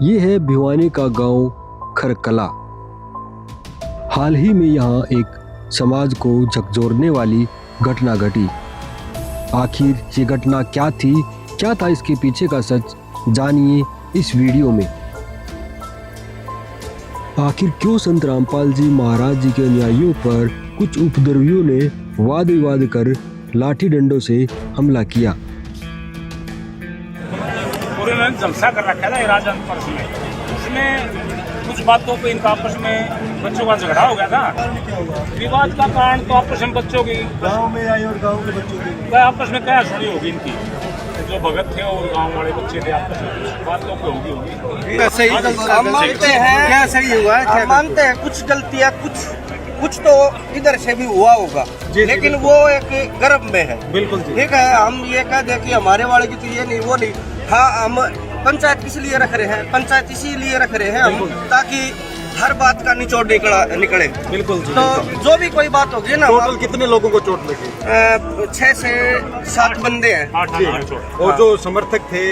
ये है भिवानी का गांव खरकला। हाल ही में यहाँ एक समाज को झकझोरने वाली घटना घटी। आखिर ये घटना क्या थी, क्या था इसके पीछे का सच, जानिए इस वीडियो में। आखिर क्यों संत रामपाल जी महाराज जी के अनुयायियों पर कुछ उपद्रवियों ने वाद विवाद कर लाठी डंडों से हमला किया। पूरे में जलसा कर रखा था राजन पर्स में। उसमें कुछ बातों पे इनका आपस में बच्चों का झगड़ा हो गया था। विवाद का कारण तो आपस में बच्चों की गांव में आई और गांव के बच्चों की आपस में क्या सुनी होगी इनकी, जो भगत थे और गांव वाले बच्चे थे, आपस में बातों पे होगी। सही हम मानते हैं, क्या सही हुआ है, हम मानते हैं कुछ गलतियां कुछ तो इधर से भी हुआ होगा, लेकिन वो एक गर्भ में है। बिल्कुल ठीक है, हम ये कह दे कि हमारे वाले की तो ये नहीं वो नहीं। हाँ, हम पंचायत किस लिए रख रहे हैं, पंचायत इसीलिए रख रहे हैं हम, ताकि हर बात का निचोड़ निकले। बिल्कुल तो जो भी कोई बात होगी ना। टोटल कितने लोगों को चोट लगी? 6 से 7 बंदे हैं। और जो समर्थक थे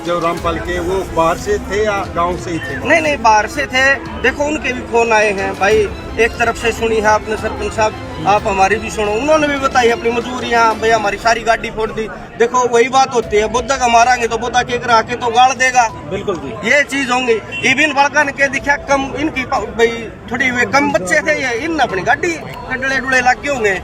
जो रामपाल के, वो बाहर से थे या गांव से ही थे? नहीं, बाहर से थे। देखो उनके भी फोन आए हैं भाई, एक तरफ से सुनी है आपने सरपंच साहब, आप हमारी भी सुनो। उन्होंने भी बताई अपनी मजबूरियां, भाई हमारी सारी गाड़ी फोड़ दी। देखो वही बात होती है, बुद्धा का मारांगे तो बुद्धा के करा के तो गाड़ देगा। बिल्कुल जी, ये चीज होंगी। इबिन बड़कन के दिखा कम इनकी भाई थोड़ी वे कम बच्चे थे, ये इन अपनी गाड़ी डले डुले लाके होंगे।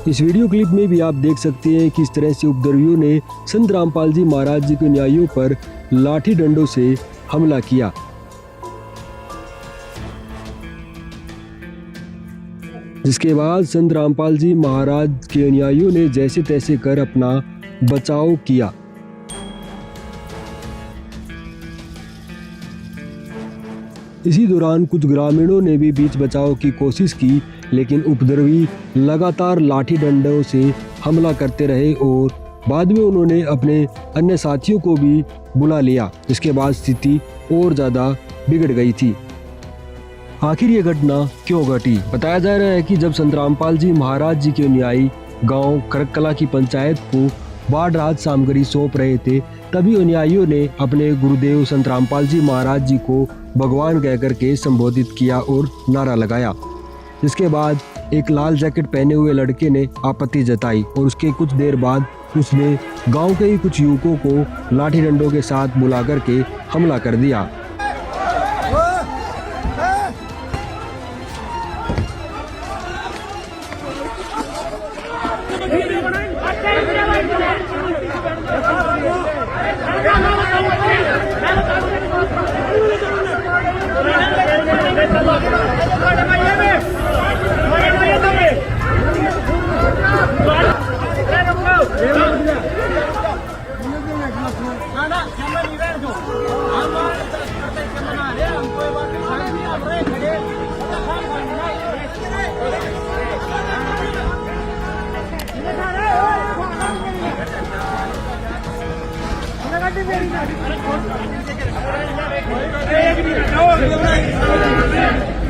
इस वीडियो क्लिप में भी आप देख सकते हैं किस तरह से उपद्रवियों ने संत रामपाल जी महाराज जी के अनुयायियों पर लाठी डंडों से हमला किया। जिसके बाद संत रामपाल जी महाराज के अनुयायियों ने जैसे तैसे कर अपना बचाव किया। इसी दौरान कुछ ग्रामीणों ने भी बीच बचाव की कोशिश की, लेकिन उपद्रवी लगातार लाठी डंडों से हमला करते रहे और बाद में उन्होंने अपने अन्य साथियों को भी बुला लिया। जिसके बाद स्थिति और ज़्यादा बिगड़ गई थी। आखिर ये घटना क्यों घटी? बताया जा रहा है कि जब संत रामपाल जी महाराज जी के अनुयायी गांव खरकला की पंचायत को बाढ़ राहत सामग्री सौंप रहे थे, तभी अनुयायियों ने अपने गुरुदेव संत रामपाल जी महाराज जी को भगवान कहकर के संबोधित किया और नारा लगाया। इसके बाद एक लाल जैकेट पहने हुए लड़के ने आपत्ति जताई और उसके कुछ देर बाद उसने गांव के ही कुछ युवकों को लाठी डंडों के साथ बुला करके हमला कर दिया।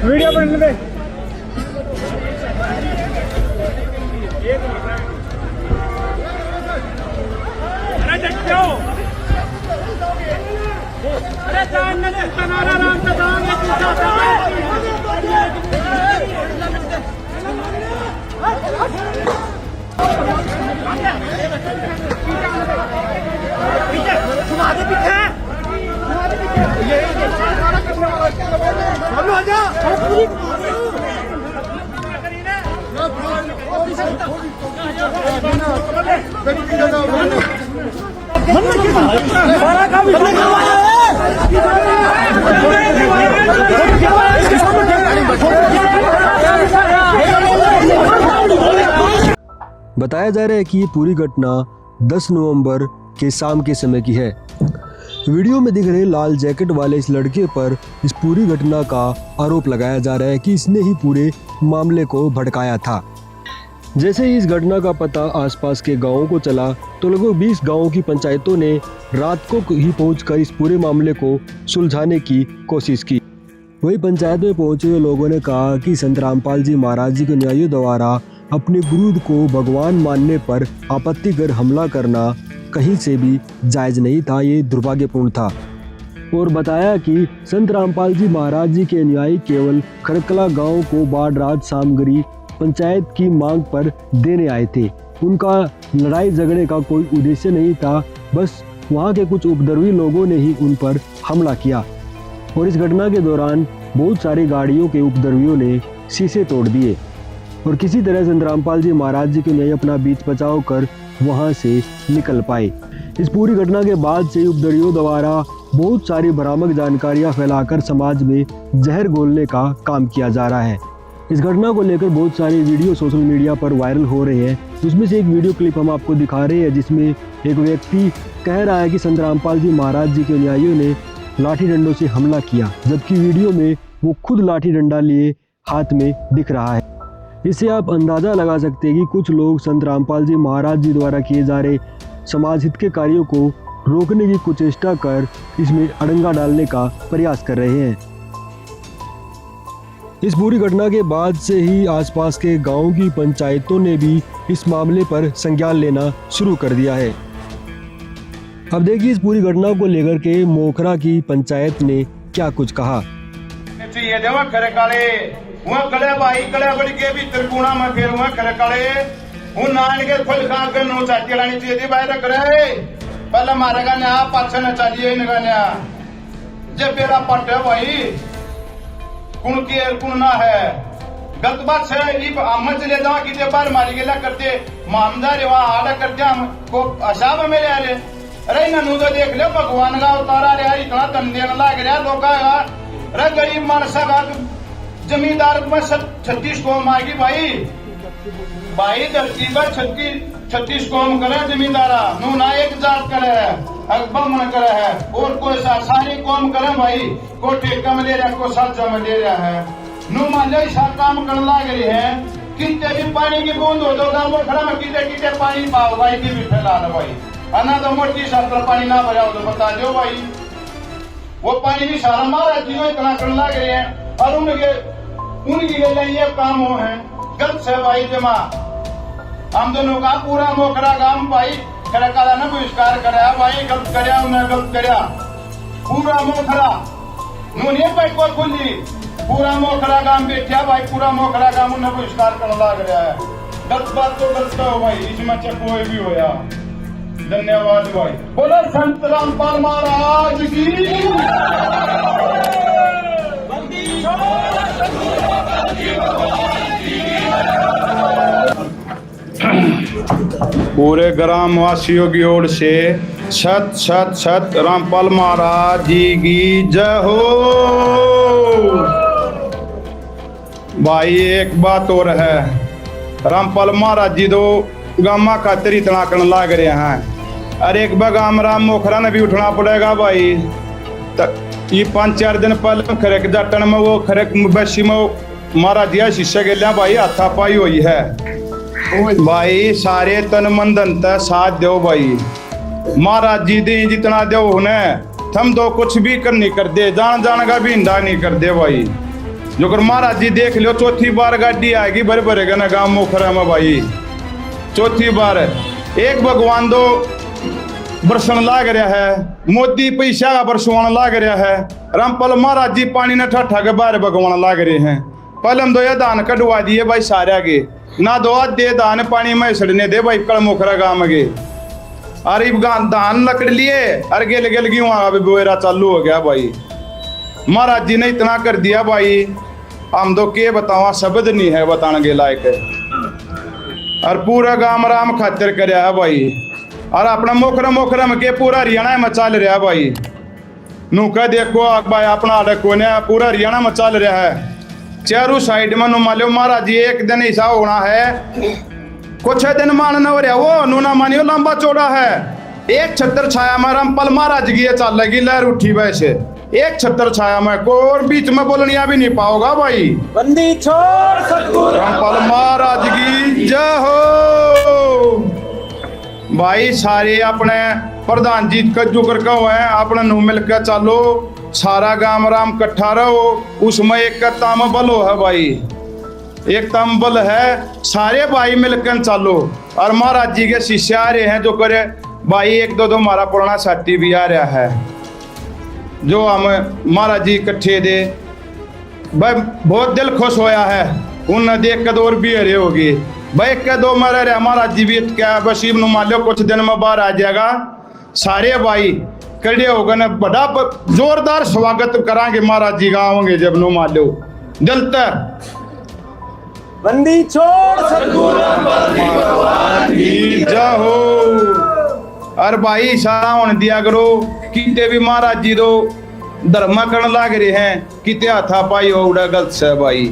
वीडियो बनने दे। बताया जा रहा है कि ये पूरी घटना 10 नवंबर के शाम के समय की है। वीडियो में दिख रहे लाल जैकेट वाले इस लड़के पर इस पूरी घटना का आरोप लगाया जा रहा है कि इसने ही पूरे मामले को भड़काया था। जैसे ही इस घटना का पता आसपास के गांवों को चला तो लगभग 20 गांवों की पंचायतों ने रात को ही पहुंचकर इस पूरे मामले को सुलझाने की कोशिश की। वही पंचायत में पहुंचे हुए लोगों ने कहा कि संत रामपाल जी महाराज जी के अनुयायियों द्वारा अपने गुरु को भगवान मानने पर आपत्तिकर हमला करना कहीं से भी जायज नहीं था, ये दुर्भाग्यपूर्ण था। और बताया कि संत रामपाल जी महाराज जी के अनुयायी केवल खरकला गांव को बाढ़ राहत सामग्री पंचायत की मांग पर देने आए थे। उनका लड़ाई झगड़े का कोई उद्देश्य नहीं था, बस वहां के कुछ उपद्रवी लोगों ने ही उन पर हमला किया और इस घटना के दौरान बहुत सारी गाड़ियों के उपद्रवियों ने शीशे तोड़ दिए और किसी तरह संत रामपाल जी महाराज जी के लिए अपना बीच बचाव कर वहां से निकल पाए। इस पूरी घटना के बाद से उपद्रवियों द्वारा बहुत सारी भ्रामक जानकारियां फैलाकर समाज में जहर घोलने का काम किया जा रहा है। इस घटना को लेकर बहुत सारे वीडियो सोशल मीडिया पर वायरल हो रहे हैं। उसमें से एक वीडियो क्लिप हम आपको दिखा रहे हैं जिसमें एक व्यक्ति कह रहा है कि संत रामपाल जी महाराज जी के अनुयायियों ने लाठी डंडों से हमला किया, जबकि वीडियो में वो खुद लाठी डंडा लिए हाथ में दिख रहा है। इससे आप अंदाज़ा लगा सकते हैं कि कुछ लोग संत रामपाल जी महाराज जी द्वारा किए जा रहे समाज हित के कार्यों को रोकने की कुचेष्टा कर इसमें अड़ंगा डालने का प्रयास कर रहे हैं। इस पूरी घटना के बाद से ही आसपास के गांव की पंचायतों ने भी इस मामले पर संज्ञान लेना शुरू कर दिया है। अब देखिए इस पूरी घटना को लेकर के मोखरा की पंचायत ने क्या कुछ कहा। ये देवा खरे काले वहाँ कले भाई कले बड़ी के भी त्रिकोणा में फिर वहाँ खरे काले हूँ नान के खुद खा के नो चाटी लानी चाहिए थी बाहर करे पहले मारेगा ना पाछे न चाहिए इनका ना जब बेरा पटे भाई कुण की कुण ना है गलत बात है ये हम चले जाओ कि बार मारी गेला करते मामदार वहाँ आड़ा करते हम को अशाब में ले रहे अरे नू तो देख लो भगवान का उतारा रहा इतना धन देने लग रहा धोखा अरे गरीब मानसा का जमींदार में 36 कौम आएगी भाई धरती का 36 कौम करे जमींदारा नू ना एक जात करे है अकबर मन करे है और कोई सारी कौम करे भाई को ठेका में ले रहा है को साजा में ले रहा है नू मान लो ऐसा काम करने लग रही है कितने भी पानी की बूंद हो दो गाँव खड़ा में कितने पानी पाओ भाई की भी फैला दो भाई अना तो मोटी शास्त्र पानी ना भरा तो बता दो भाई वो पानी भी सारा मारा जीव इतना करने लग रहे हैं और उनके लिए ये काम हो है गलत से भाई जमा हम दोनों का पूरा मोखरा गांव भाई खरकाला ने बहिष्कार कराया भाई गलत कराया उन्हें गलत कराया पूरा मोखरा नूने भाई को खुली पूरा मोखरा गांव बैठा भाई पूरा मोखरा गांव उन्हें बहिष्कार करने लग रहा है गलत बात तो गलत हो भाई इसमें चाहे कोई भी होया। धन्यवाद भाई बोलो संत रामपाल महाराज की पूरे ग्राम वासियों की ओर से सत सत सत रामपाल महाराज जी की जय हो। भाई एक बात और है रामपाल महाराज जी तो गामा खातिर इतना करने लग रहे हैं अरे एक बार गाम राम मोखरा ने भी उठना पड़ेगा भाई ये 5-4 दिन पहले खरेक जाटन में वो खरेक बसी में महाराज जी शीशे के लिया भाई हाथापाई हुई है भाई सारे तन मन धन साथ दो भाई महाराज जी दे जितना दो उन्हें थम दो कुछ भी कर नहीं कर दे जान का भी इंदा नहीं कर दे भाई जो कर महाराज जी देख लो चौथी बार गाड़ी आएगी भरे भरेगा ना गाँव मोखरा में भाई चौथी बार एक भगवान दो बरसन लाग रहा है मोदी पैसा का बरसवान लाग रहा है रामपाल महाराज जी पानी ने ठट्ठा के बाहर भगवान लाग रहे हैं पहले हम दो ये दान कटवा दिए भाई सारे के ना दो दे दान पानी में सड़ने दे भाई कल मोखरा गाँव गे अरे धान लकड़ लिए अरे गेल गेल की वहां भी बोरा चालू हो गया भाई महाराज जी ने इतना कर दिया भाई हम तो के बतावा शब्द नहीं है बताने के लायक और पूरा गांव राम खातिर कराया है भाई और अपना मोखरम के पूरा हरियाणा में चल रहा है भाई नू कह देखो भाई अपना अड़को ने पूरा हरियाणा में चल रहा है चारों साइड में नु मान लो महाराज जी एक दिन ऐसा होना है कुछ दिन मानना हो रहा वो नू ना मानियो लंबा चौड़ा है एक छत्र छाया में रामपाल महाराज की चल लगी लहर उठी वैसे एक छत्र छाया में को और बीच में बोलनिया भी नहीं पाओगा भाई बंदी छोड़ सतगुरु रामपाल महाराज की जय हो। भाई सारे अपने प्रधान जी का जुक्र कहो है अपने नु मिलकर चलो सारा गांव राम इकट्ठा रहो उसमें एक तम बल है भाई एक तम बल है सारे भाई मिलकर चलो और महाराज जी के शिष्य आ रहे हैं जो करे भाई एक दो मारा पुराना साथी भी आ रहा है जो हम महाराज जी इकट्ठे दे भाई बहुत दिल खुश होया है उन्हें देख के और भी हरे होगी भाई के दो मरे रे महाराज जी भी क्या बशीब नु मान लो कुछ दिन में बाहर आ जाएगा सारे भाई कड़े हो गए बड़ा जोरदार स्वागत करांगे महाराज जी का आओगे जब नु मान लो दिल तक बंदी छोड़ जाओ अरे भाई सारा होने दिया करो किते भी महाराज जी दो धर्मा करने लाग रहे हैं किते हाथा पाई हो उड़ा गलत से भाई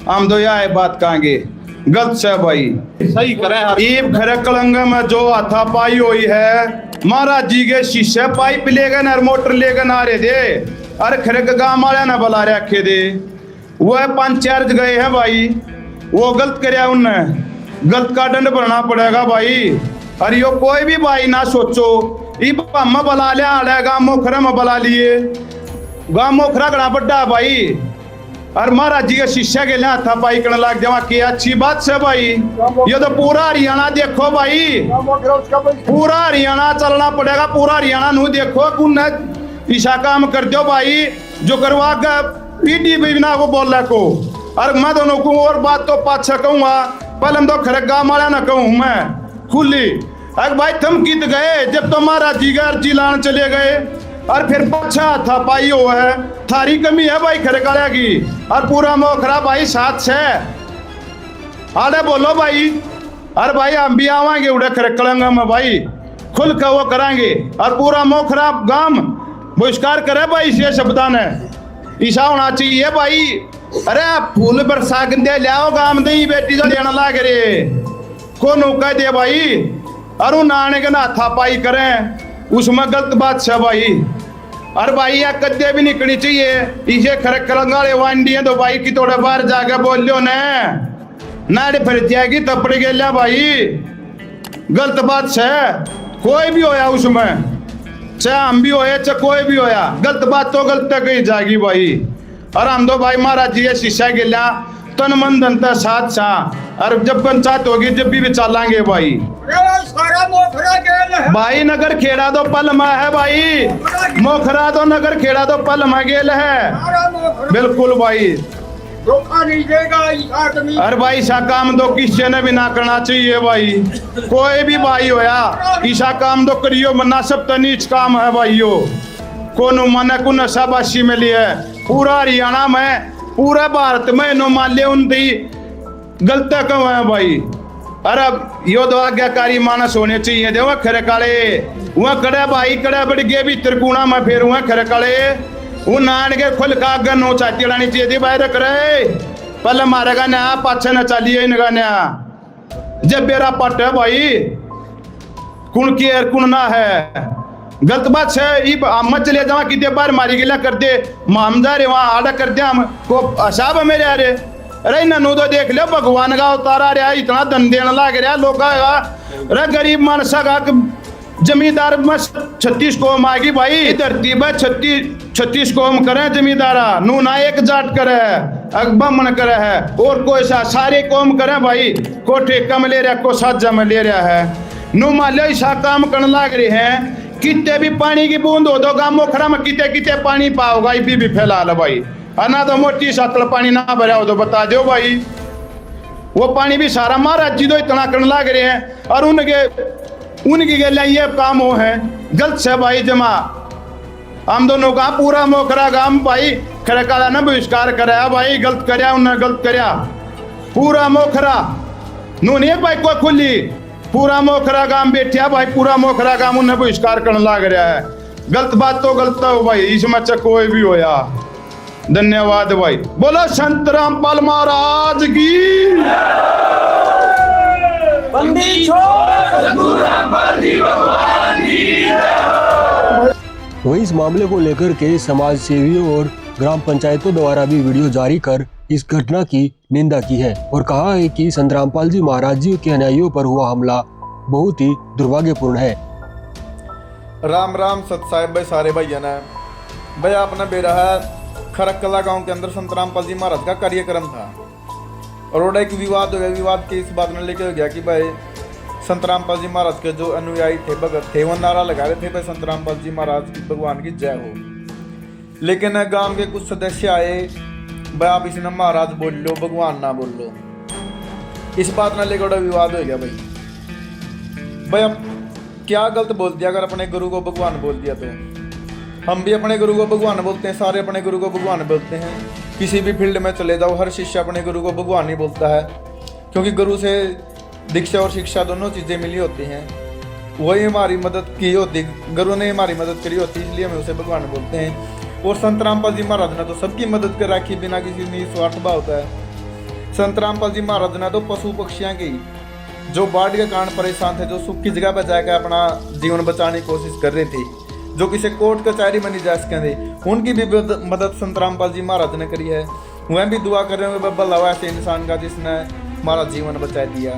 हम दो यह बात कहेंगे गलत से भाई सही करे ईब खरे कलंग में जो हाथा पाई हुई है महाराज जी के शीशे पाइप ले गए ना मोटर ले गए ना रे दे अरे खरे गांव वाले ना बुला रखे दे वो पंचायत गए हैं भाई वो गलत कराया उनने गलत का दंड भरना पड़ेगा भाई अरे यो कोई भी भाई ना सोचो इब हम बुला लिया गांव मोखरा में बुला लिए गांव मोखरा गड़ा बड्डा भाई और महाराज जी के शिष्य के लिए था पाई करने लग जावा की अच्छी बात से भाई ये तो पूरा हरियाणा देखो भाई पूरा हरियाणा चलना पड़ेगा पूरा हरियाणा नू देखो कुन ईशा काम कर दो भाई जो करवा के पीटी भी ना को बोल को और मैं दोनों को और बात तो पाछा कहूंगा पहले हम तो खरे गाँव वाला ना कहूँ मैं खुली अरे भाई तुम कित गए जब तो महाराज जी का अर्जी लान चले गए और फिर पछा था पाई हो है थारी कमी है भाई खरे कालिया की और पूरा मोखरा भाई साथ से आड़े बोलो भाई अरे भाई हम भी आवांगे उड़े खरे कलंगा में भाई खुल के वो करांगे और पूरा मोखरा गांव बहिष्कार करे भाई इसे शब्दा ने ईसा होना चाहिए भाई अरे फूल बरसा दे लियाओ गांव नहीं बेटी तो लेना लाग रे को नौका दे भाई और नाने के ना था पाई करें उसमें गलत बात है भाई अरे भाई या कद्दे भी निकलनी चाहिए इसे खरे कलंगाले वांडी है तो भाई की थोड़ा बाहर जाके बोल लो ने नाड़े फिर जाएगी तपड़ के लिया भाई गलत बात है कोई भी होया उसमें चाहे हम भी होया चाहे कोई भी होया गलत बात तो गलत तक ही जाएगी भाई और हम तो भाई महाराज जी शिष्या के लिया तन मन धन साथ सा और जब पंचायत होगी जब भी चलांगे भाई भाई नगर खेड़ा तो पल में है भाई मोखरा तो नगर खेड़ा तो पल में गेल है बिल्कुल भाई धोखा नहीं देगा अरे भाई ईसा काम तो किसी ने भी ना करना चाहिए भाई कोई भी भाई होया ईसा काम तो करियो मना सब तो नीच काम है भाइयों कोनो मन को नशाबाशी में लिया पूरा हरियाणा में पूरा भारत में नो मान लिया उनकी गलत क्यों है भाई अरे यो तो आज्ञाकारी मानस होने चाहिए दे वह खरे काले वह कड़े भाई कड़े बड़ी गे भी त्रिकुणा में फिर वह खरे काले वो नान के खुल का अगर नो चाहती लानी चाहिए थी भाई रख रहे पहले मारेगा ना पाछे न चलिए इनका ना जब मेरा पट है भाई कुण की कुण ना है गलत बात है ये मत चले जावा कितने बार मारी गिला कर दे हम जा रहे वहाँ आड़ा कर दे हम को असाब है मेरे अरे अरे ननू तो देख लो भगवान का उतारा रहा इतना धन देने लग रहा लोग अरे गरीब मानसा का जमींदार में 36 कौम आएगी भाई धरती पर 36 कौम करे जमींदारा नू ना एक जाट करे अकबमन करे है और कोई सा सारे कौम करे भाई को ठेका में ले रहा को साजा में ले रहा है नू मान लो ऐसा काम करने लग रहे हैं कितने भी पानी की बूंद हो दो गाँव मोखरा में कितने कितने पानी पाओगा ये भी फैला लो भाई अना तो मोटी सतल पानी ना भरा हो तो बता दो भाई वो पानी भी सारा महाराज जी तो इतना करने लग रहे हैं और उनकी गलियां ये काम हो है गलत से भाई जमा हम दोनों का पूरा मोखरा गांव भाई खरे काला ना बहिष्कार कराया भाई गलत कराया उन्हें गलत कराया पूरा मोखरा नू नहीं भाई को खुली पूरा मोखरा गांव बैठा भाई पूरा मोखरा गांव उन्हें बहिष्कार करने लग रहा है गलत बात तो गलत हो भाई इसमें चाहे कोई भी होया धन्यवाद भाई बोलो संत रामपाल महाराज की बंदी वहीं इस मामले को लेकर के समाज सेवियों और ग्राम पंचायतों द्वारा भी वीडियो जारी कर इस घटना की निंदा की है और कहा है कि संत रामपाल जी महाराज जी के अनुयायियों पर हुआ हमला बहुत ही दुर्भाग्यपूर्ण है। राम राम सत साहिब भाई सारे भैया ने भाई आपने बेरा है खरकला गांव के अंदर संत रामपाल जी महाराज का कार्यक्रम था और एक विवाद हो गया। विवाद के इस बात में लेके हो गया कि भाई संत रामपाल जी महाराज के जो अनुयायी थे भगत थे वो नारा लगा रहे थे भाई संत रामपाल जी महाराज की भगवान की जय हो। लेकिन गांव के कुछ सदस्य आए, भाई आप इसे ना महाराज बोल लो, भगवान ना बोल लो। इस बात ना लेकर बड़ा विवाद हो गया भाई अब क्या गलत बोल दिया? अगर अपने गुरु को भगवान बोल दिया तो हम भी अपने गुरु को भगवान बोलते हैं, सारे अपने गुरु को भगवान बोलते हैं। किसी भी फील्ड में चले जाओ, हर शिष्य अपने गुरु को भगवान ही बोलता है, क्योंकि गुरु से दीक्षा और शिक्षा दोनों चीज़ें मिली होती हैं। वही हमारी मदद की होती, गुरु ने हमारी मदद करी होती, इसलिए हम उसे भगवान बोलते हैं। और संत रामपाल जी महाराज ने तो सबकी मदद कर रखी, बिना किसी निस्वार्थ भाव होता है। संत रामपाल जी महाराज ने तो पशु पक्षियों की जो बाढ़ के कारण परेशान थे, जो सुख की जगह पर जाकर अपना जीवन बचाने की कोशिश कर रहे थे, जो किसी कोर्ट कचहरी में नहीं जा सके, उनकी भी मदद संत रामपाल जी महाराज ने करी है। वह भी दुआ कर रहे होंगे बब्बा ऐसे इंसान का जिसने हमारा जीवन बचा दिया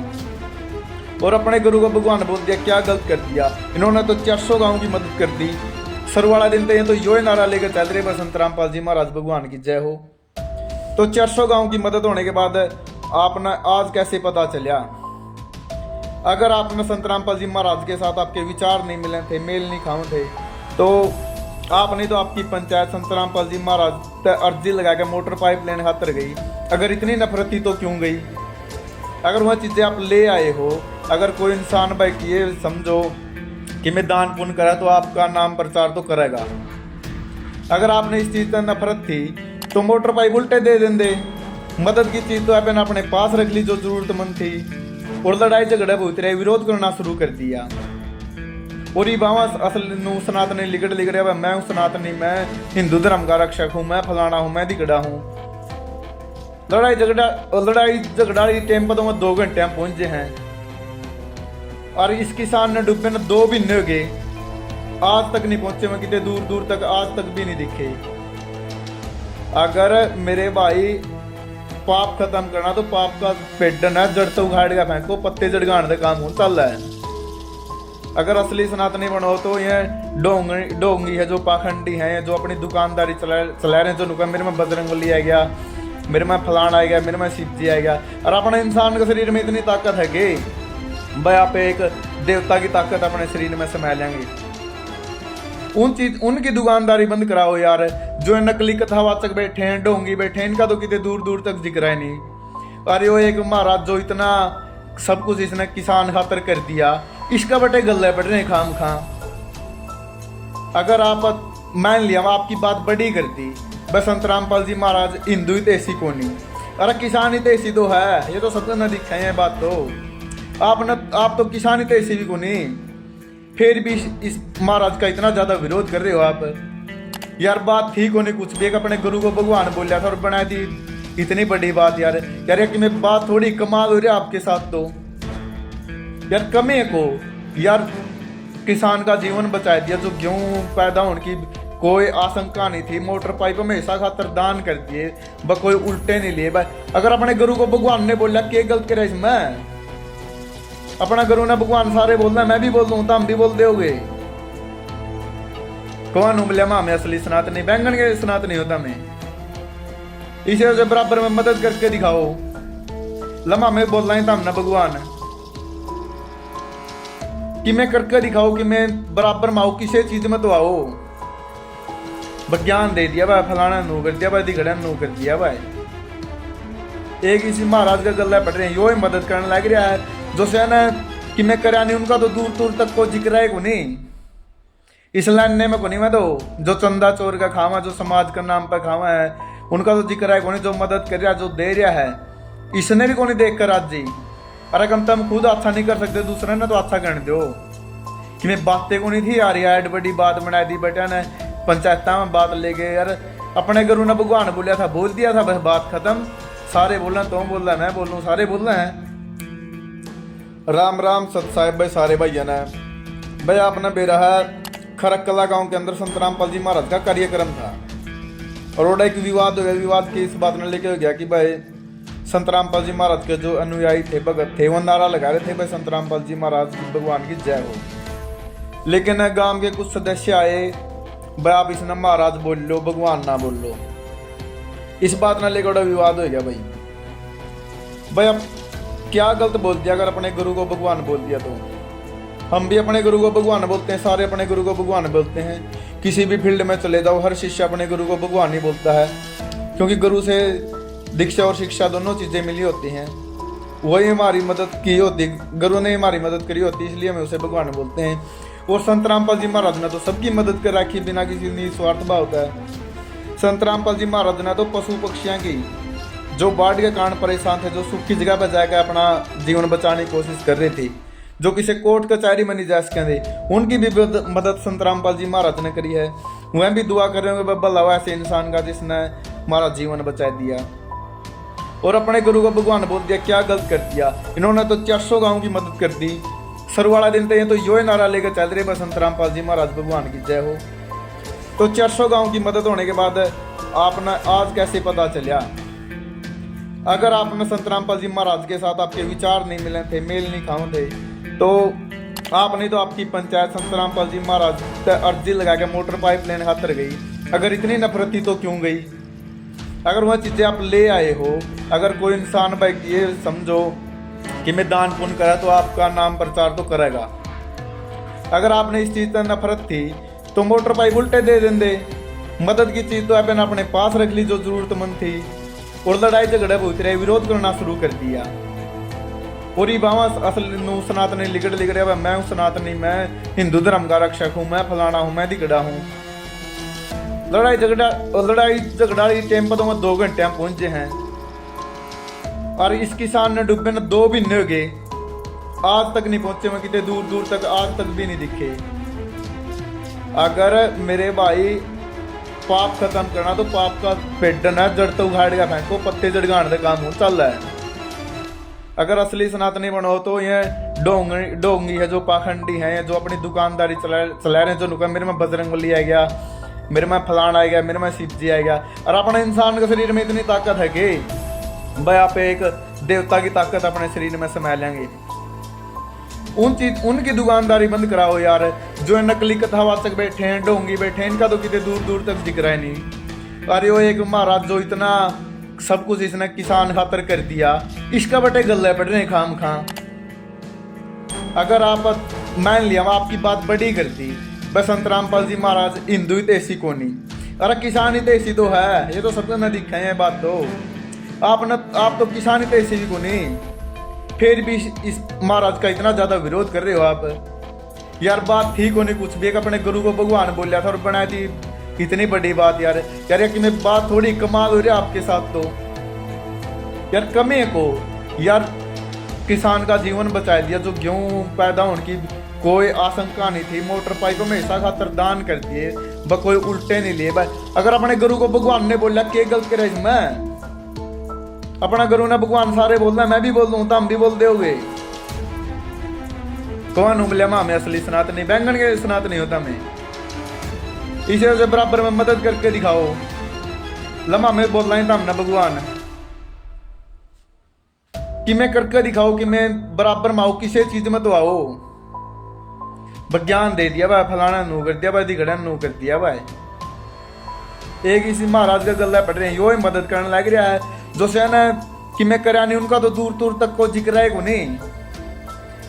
और अपने गुरु को भगवान बोल दिया। क्या गलत कर दिया इन्होंने? तो 400 गाँव की मदद कर दी। सरवाड़ा दिन तो यो नारा लेकर चल रहे संत रामपाल जी महाराज भगवान की जय हो। तो 400 गाँव की मदद होने के बाद आपने आज कैसे पता चलिया? अगर आपने संत रामपाल जी महाराज के साथ आपके विचार नहीं मिले थे, मेल नहीं खाए थे, तो आपने तो आपकी पंचायत संत रामपाल जी महाराज अर्जी लगा के मोटर पाइप लेने खातर गई। अगर इतनी नफरत थी तो क्यों गई? अगर वह चीज़ें आप ले आए हो, अगर कोई इंसान भाई ये समझो कि मैं दान पुण्य करा तो आपका नाम प्रचार तो करेगा। अगर आपने इस चीज़ का नफरत थी तो मोटर पाइप उल्टे दे देंगे। मदद की चीज़ तो आपने अपने पास रख ली जो जरूरतमंद थी, और लड़ाई झगड़ा बहुत रहे, विरोध करना शुरू कर दिया। और ये बाबा असल नू सनातनी लिगड़ रहा, मैं हूँ सनातनी, मैं हिंदू धर्म का रक्षक हूँ, मैं फलाना हूँ, मैं दिगड़ा हूँ। लड़ाई झगड़ा टाइम पर तो 2 घंटे हम पहुंचे हैं, और इस किसान ने डूबे न 2 महीने हो गए, आज तक नहीं पहुंचे। मैं कितने दूर दूर तक आज तक भी नहीं दिखे। अगर मेरे भाई पाप खत्म करना तो पाप का पेडन है, जड़ तो उखाड़ का फेंको, पत्ते जड़गाने का काम हो चल रहा है। अगर असली सनातनी बनो तो ये डोंगी है, जो पाखंडी है, जो अपनी दुकानदारी चला रहे हैं, जो नुका मेरे में बजरंगबली आ गया, मेरे में फलाना आ गया, मेरे में शिवजी आ गया, और अपने इंसान के शरीर में इतनी ताकत है कि भाई आप एक देवता की ताकत अपने शरीर में समा लेंगे। उनकी दुकानदारी बंद कराओ यार। जो नकली कथावाचक बैठे हैं, ढोंगी बैठे हैं, इनका तो कितने दूर दूर तक जिक्र है नहीं। अरे वो एक महाराज जो इतना सब कुछ इसने किसान खातर कर दिया, इसका बटे गल्ले बढ़ रहे खाम खा। अगर आप मान लिया आपकी बात बड़ी कर दी, बस संत रामपाल जी महाराज हिंदू ही तेसी को नहीं, अरे किसान ही तेसी तो है, ये तो सबको न दिखाई है बात। तो आप तो किसान ही तेसी भी को नहीं, फिर भी इस महाराज का इतना ज्यादा विरोध कर रहे हो आप। यार बात ठीक होने कुछ भी, अपने गुरु को भगवान बोलिया था और बना दी इतनी बड़ी बात। यार कि मैं बात थोड़ी कमाल हो रही है आपके साथ, तो यार कमे को यार किसान का जीवन बचा दिया, जो गेहूं पैदा होने की कोई आशंका नहीं थी। मोटर पाइप हमेशा खातर दान कर दिए, कोई उल्टे नहीं लिए। अगर अपने गुरु को भगवान ने बोला क्या गलत करे इसमें? अपना गुरु ने भगवान सारे बोलना, मैं भी बोल दूं तो हम भी बोल दोगे। कौन हूं बोलिया मैं असली सनातनी, बैंगन के सनातनी होता मैं। इसे बराबर में मदद करके दिखाओ, लम्हा में बोल रहा था हमने भगवान कि मैं करके दिखाओ कि मैं बराबर में आऊ, किसी चीज में तो आओ। ज्ञान दे दिया भाई, फलाना नू कर दिया भाई, दिखड़ा नू कर दिया भाई। एक इसी महाराज का गला पड़ रहे हैं, यो ही मदद करने लग रहा है। जो से ना कि मैं करा नहीं, उनका तो दूर दूर तक को जिक्र है को नहीं, इस लाइन में को नहीं। मैं तो जो चंदा चोर का खावा, जो समाज का नाम पर खावा है, उनका तो जिक्र है को नहीं। जो मदद कर रहा, जो दे रहा है, इसने भी को नहीं देख कर आज जी। अरे कम तुम खुद अच्छा नहीं कर सकते, दूसरे ने तो अच्छा करने दो। कि मैं बातें को नहीं थी यार, यार बड़ी बात बना दी बेटा ने, पंचायत में बात ले गए यार। अपने गुरु ने भगवान बोलिया था, बोल दिया था, बस बात खत्म। सारे बोल रहे, तुम बोल रहा, मैं बोल रहा हूँ, सारे बोल रहे हैं। राम राम सत साहिब भाई, सारे भाइयों ने भाई आपने बेरा है खरकला गांव के अंदर संत रामपाल जी महाराज का कार्यक्रम था, और वो एक विवाद हो गया। विवाद की इस बात ने लेके हो गया कि भाई संत रामपाल जी महाराज के जो अनुयायी थे, भगत थे, वो नारा लगा रहे थे भाई संत रामपाल जी महाराज भगवान की जय हो। लेकिन गांव के कुछ सदस्य आए, भाई आप इसे ना महाराज बोल लो, भगवान ना बोल लो। इस बात ने लेकर बड़ा विवाद हो गया भाई अब क्या गलत बोल दिया? अगर अपने गुरु को भगवान बोल दिया तो हम भी अपने गुरु को भगवान बोलते हैं, सारे अपने गुरु को भगवान बोलते हैं। किसी भी फील्ड में चले जाओ, हर शिष्य अपने गुरु को भगवान ही बोलता है, क्योंकि गुरु से दीक्षा और शिक्षा दोनों चीज़ें मिली होती हैं। वही हमारी मदद की होती, गुरु ने हमारी मदद करी होती, इसलिए हमें उसे भगवान बोलते हैं। और संत रामपाल जी महाराज ने तो सबकी मदद कर रखी, बिना किसी निस्वार्थ भाव का। संत रामपाल जी महाराज ने तो पशु पक्षियों की, जो बाढ़ के कारण परेशान थे, जो सूखी जगह पर जाकर अपना जीवन बचाने की कोशिश कर रहे थे, जो किसी कोर्ट कचहरी में नहीं जा सके, उनकी भी मदद संत रामपाल जी महाराज ने करी है। वह भी दुआ कर रहे होंगे बब्बा लावा ऐसे इंसान का जिसने हमारा जीवन बचा दिया और अपने गुरु को भगवान बोल दिया। क्या गलत कर दिया इन्होंने, तो 400 गाँव की मदद कर दी। सरवाड़ा दिन तो यो नारा लेकर चल रहे बस संत रामपाल जी महाराज भगवान की जय हो। तो 400 गाँव की मदद होने के बाद आपने आज कैसे पता चलिया? अगर आपने संत रामपाल जी महाराज के साथ आपके विचार नहीं मिले थे, मेल नहीं खाओ थे, तो आपने तो आपकी पंचायत संत रामपाल जी महाराज अर्जी लगा के मोटर पाइप लेने खातर गई। अगर इतनी नफरत थी तो क्यों गई? अगर वह चीज़ें आप ले आए हो, अगर कोई इंसान भाई ये समझो कि मैं दान पुण्य करा तो आपका नाम प्रचार तो करेगा। अगर आपने इस चीज़ पर नफरत थी तो मोटर पाइप उल्टे दे देंगे। मदद की चीज़ तो आपने अपने पास रख ली जो जरूरतमंद थी, और लड़ाई झगड़े बहुत रहे, विरोध करना शुरू कर दिया। और ये बाबा असल नू सनातनी लिगड़े अब मैं हूँ सनातनी, मैं हिंदू धर्म का रक्षक हूँ, मैं फलाना हूँ, मैं दिगड़ा हूँ। लड़ाई झगड़ा टाइम पर तो मैं 2 घंटे में पहुंचे हैं, और इस किसान ने डूबे न 2 महीने हो गए, आज तक नहीं पहुंचे। मैं कितने दूर दूर तक आज तक भी नहीं दिखे। अगर मेरे भाई पाप खत्म करना तो पाप का पेडन है, जड़ तो उखाड़ का फेंको, पत्ते जड़गाने का काम हो चल रहा है। अगर असली सनातनी बनो तो ये डोंगी है, जो पाखंडी है, जो अपनी दुकानदारी चला रहे हैं, जो नुका मेरे में बजरंगबली आ गया, मेरे में फलाना आ गया, मेरे में शिव जी आ गया, और अपने इंसान के शरीर में इतनी ताकत है कि भाई आप एक देवता की ताकत अपने शरीर में समा लेंगे। उनकी दुकानदारी बंद कराओ यार। जो नकली कथावाचक बैठे हैं, ढोंगी बैठे हैं, इनका तो कितने दूर दूर तक दिख रहा है नहीं। अरे वो एक महाराज जो इतना सब कुछ इसने किसान खातर कर दिया, इसका बटे गल्ले पड़ रहे खाम खां। अगर आप मान लिया आपकी बात बड़ी कर दी, बस संत रामपाल जी महाराज हिंदू ही तेसी को नहीं, अरे किसान ही तेसी तो है, ये तो सबको न दिखा है बात। तो आप तो किसान ही तेसी को नहीं, फिर भी इस महाराज का इतना ज्यादा विरोध कर रहे हो आप। यार बात ठीक होने कुछ भी, एक अपने गुरु को भगवान बोलिया था और बनाई थी इतनी बड़ी बात। यार कि मैं बात थोड़ी कमाल हो रही है आपके साथ, तो यार कमी को यार किसान का जीवन बचा दिया। जो गेहूं पैदा होने की कोई आशंका नहीं थी, मोटर पाइप हमेशा खातर दान कर दिए, कोई उल्टे नहीं लिए। अगर अपने गुरु को भगवान ने बोला क्या गलत करे इसमें? अपना गुरु ने भगवान सारे बोलना है, मैं भी बोल दूं तो हम भी बोल दोगे। कौन उंगलिया माँ में असली सनातनी, बैंगन के सनातनी होता मैं। इसे से बराबर में मदद करके दिखाओ, लम्हा में बोल रहा था हमने भगवान कि मैं करके दिखाओ कि मैं बराबर में आऊ, किसी चीज में तो आओ। ज्ञान दे दिया भाई, फलाना नू कर दिया भाई, दिगड़ा नू कर दिया भाई। एक इसी महाराज का गला पड़ रहे हैं, यो ही मदद करने लग रहा है। जो से ना कि मैं करा नहीं, उनका तो दूर दूर तक को जिक्र है को नहीं,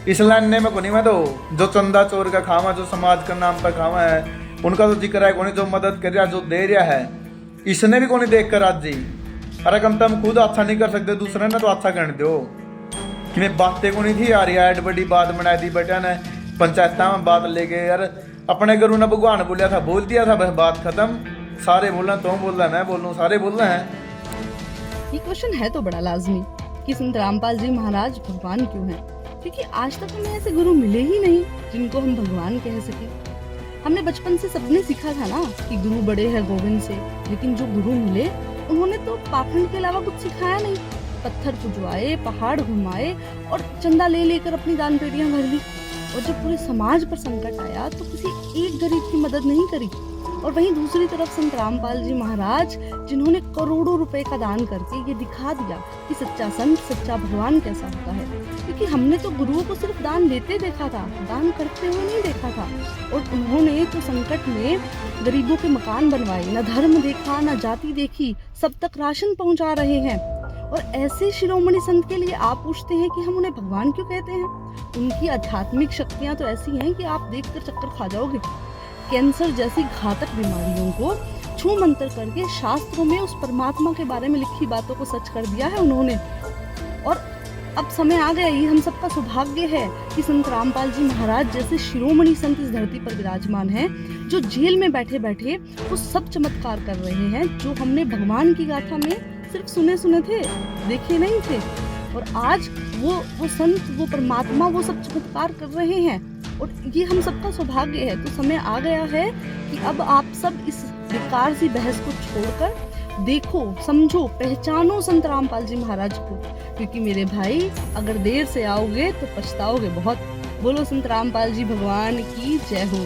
इस लाइन में को नहीं। मैं तो जो चंदा चोर का खावा, जो समाज का नाम पर खावा है, उनका तो जिक्र है को नहीं। जो मदद कर रहा, जो दे रहा है, इसने भी को नहीं देख कर आज जी। अरे कम तुम खुद अच्छा नहीं कर सकते, दूसरे ने तो अच्छा कर दो। कि मैं बातें को नहीं थी यार, यार बड़ी बात बना दी बेटा ने, पंचायत में बात ले गए यार। अपने गुरु ने भगवान बोलिया था, बोल दिया था, बस बात खत्म। सारे बोल रहे, तुम बोल रहा, मैं बोल रहा हूँ, सारे बोल रहे हैं। ये क्वेश्चन है तो बड़ा लाजमी कि संत रामपाल जी महाराज भगवान क्यों हैं? क्योंकि आज तक हमें ऐसे गुरु मिले ही नहीं जिनको हम भगवान कह सके। हमने बचपन से सबने सीखा था ना कि गुरु बड़े हैं गोविंद से, लेकिन जो गुरु मिले उन्होंने तो पाखंड के अलावा कुछ सिखाया नहीं। पत्थर पुजवाए, पहाड़ घुमाए और चंदा ले लेकर अपनी दान पेटियां भर ली। और जब पूरे समाज पर संकट आया तो किसी एक गरीब की मदद नहीं करी। और वहीं दूसरी तरफ संत रामपाल जी महाराज, जिन्होंने करोड़ों रुपए का दान करके ये दिखा दिया कि सच्चा संत, सच्चा भगवान कैसा होता है। क्योंकि हमने तो गुरुओं को सिर्फ दान देते देखा था, दान करते हुए नहीं देखा था। और उन्होंने तो संकट में गरीबों के मकान बनवाए, न धर्म देखा न जाति देखी, सब तक राशन पहुंचा रहे हैं। और ऐसे शिरोमणि संत के लिए आप पूछते हैं कि हम उन्हें भगवान क्यों कहते हैं? उनकी आध्यात्मिक शक्तियां तो ऐसी हैं कि आप देखकर चक्कर खा जाओगे। कैंसर जैसी घातक बीमारियों को छू मंतर करके शास्त्रों में उस परमात्मा के बारे में लिखी बातों को सच कर दिया है उन्होंने। और अब समय आ गया, ये हम सबका सौभाग्य है कि संत रामपाल जी महाराज जैसे शिरोमणि संत इस धरती पर विराजमान हैं, जो जेल में बैठे बैठे वो सब चमत्कार कर रहे हैं जो हमने भगवान की गाथा में सिर्फ सुने थे, देखे नहीं थे। और आज वो संत, वो परमात्मा, वो सब चमत्कार कर रहे हैं और ये हम सबका सौभाग्य है। तो समय आ गया है कि अब आप सब इस बेकार सी बहस को छोड़कर देखो, समझो, पहचानो संत रामपाल जी महाराज को, क्योंकि मेरे भाई अगर देर से आओगे तो पछताओगे बहुत। बोलो संत रामपाल जी भगवान की जय हो।